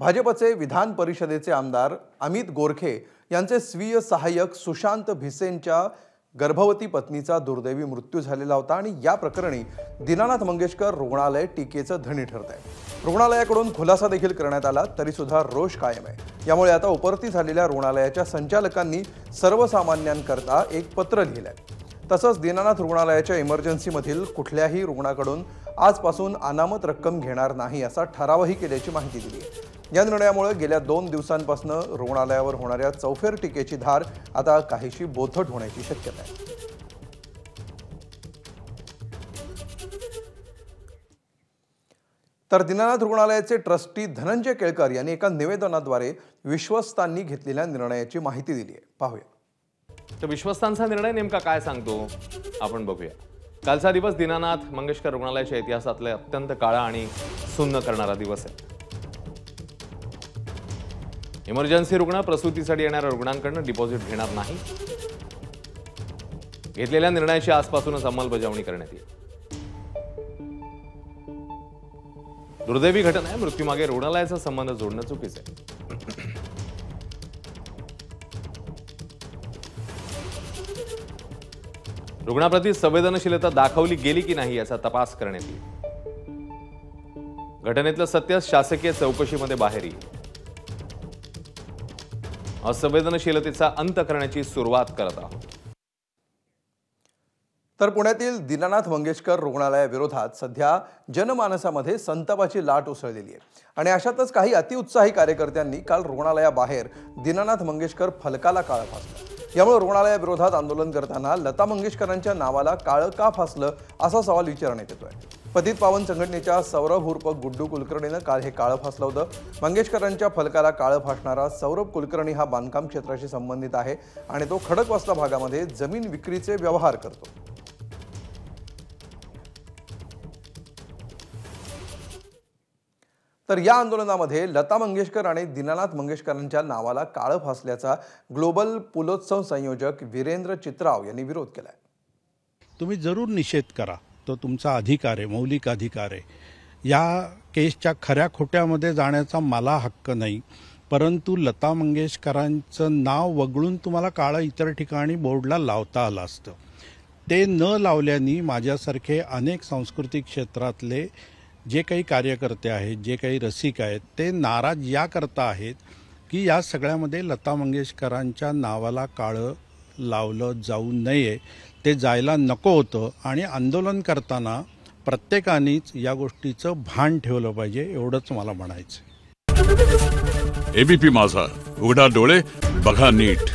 भाजपचे विधान परिषदेचे आमदार अमित गोरखे यांचे स्वीय सहाय्यक सुशांत भिसेंच्या गर्भवती पत्नीचा दुर्दैवी मृत्यू झालेला होता आणि या प्रकरणी दीनानाथ मंगेशकर रुग्णालय टीकेचं धनी ठरत आहे। रुग्णालयाकडून खुलासा देखील करण्यात आला तरी सुद्धा रोष कायम आहे। यामुळे आता उपरती झालेल्या रुग्णालयाच्या संचालकांनी सर्वसामान्यांकरता एक पत्र लिहिलं आहे। तसंच दीनानाथ रुग्णालयाच्या इमर्जन्सीमधील कुठल्याही रुग्णाकडून आजपासून अनामत रक्कम घेणार नाही असा ठरावही केल्याची माहिती दिली आहे। या निर्णयामुळे गेल्या 2 दिवसांपासून रुग्णालयावर होणाऱ्या चौफेर टीकेची धार आता काहीशी बोथट होण्याची शक्यता आहे। तर दीनानाथ रुग्णालयाचे ट्रस्टी धनंजय केळकर यांनी एका निवेदनाद्वारे विश्वस्तांनी घेतलेल्या निर्णयाची माहिती दिली आहे। पाहूया। तर विश्वस्तांचा निर्णय नेमका काय सांगतो आपण बघूया। कालचा दिवस दीनानाथ मंगेशकर रुग्णालयाच्या इतिहासातले अत्यंत काळा आणि सुन्न करणारा दिवस आहे। इमर्जन्सी रुग्ण प्रसूतीसाठी येणाऱ्या रुग्णांकडून डिपॉझिट घेणार नाही। घेतलेल्या निर्णयाची आजपासूनच अंमलबजावणी करण्यात येईल। दुर्दैवी घटना आहे। मृत्यूमागे रुग्णालयाचा संबंध जोडणं चुकीचं आहे। रुग्णाप्रती संवेदनशीलता दाखवली गेली की नाही याचा तपास करण्यात येईल। घटनेतलं सत्य शासकीय चौकशीमध्ये बाहेर येईल। असंवेदनशीलतेचा अंत करण्याची सुरुवात करत आहोत। तर पुण्यातील दीनानाथ मंगेशकर रुग्णालयाविरोधात सध्या जनमानसामध्ये संतापाची लाट उसळलेली आहे आणि अशातच काही अतिउत्साही कार्यकर्त्यांनी काल रुग्णालयाबाहेर दीनानाथ मंगेशकर फलकाला काळं फासलं। यामुळे रुग्णालयाविरोधात आंदोलन करताना लता मंगेशकरांच्या नावाला काळं का फासलं असा सवाल विचारण्यात येतोय। पतित पावन संघटनेच्या सौरभ उर्फ गुड्डू कुलकर्णीनं काल हे काळं फासलं होतं। मंगेशकरांच्या फलकाला काळं फासणारा सौरभ कुलकर्णी हा बांधकाम क्षेत्राशी संबंधित आहे आणि तो खडकवासला भागामध्ये जमीन विक्रीचे व्यवहार करतो। तर या आंदोलनामध्ये लता मंगेशकर आणि दीनानाथ मंगेशकरांच्या नावाला काळं फासल्याचा ग्लोबल पुलोत्सव संयोजक वीरेंद्र चित्राव यांनी विरोध केलाय। तुम्ही जरूर निषेध करा, तो तुमचा अधिकार आहे, मौलिक अधिकार आहे। या केसच्या खऱ्या खोट्यामध्ये जाण्याचा मला हक्क नाही, परंतु लता मंगेशकरांचं नाव वगळून तुम्हाला काळं इतर ठिकाणी बोर्डला लावता आलं असतं। ते न लावल्याने माझ्यासारखे अनेक सांस्कृतिक क्षेत्रातले जे काही कार्यकर्ते आहेत, जे काही रसिक आहेत, ते नाराज या करता आहेत की या सगळ्यामध्ये लता मंगेशकरांच्या नावाला काळं लावलं जाऊ नये, ते जायला नको होतं आणि आंदोलन करताना प्रत्येकानेच या गोष्टीचं भान ठेवलं पाहिजे, एवढंच मला म्हणायचं। एबीपी माझा, उघडा डोळे बघा नीट।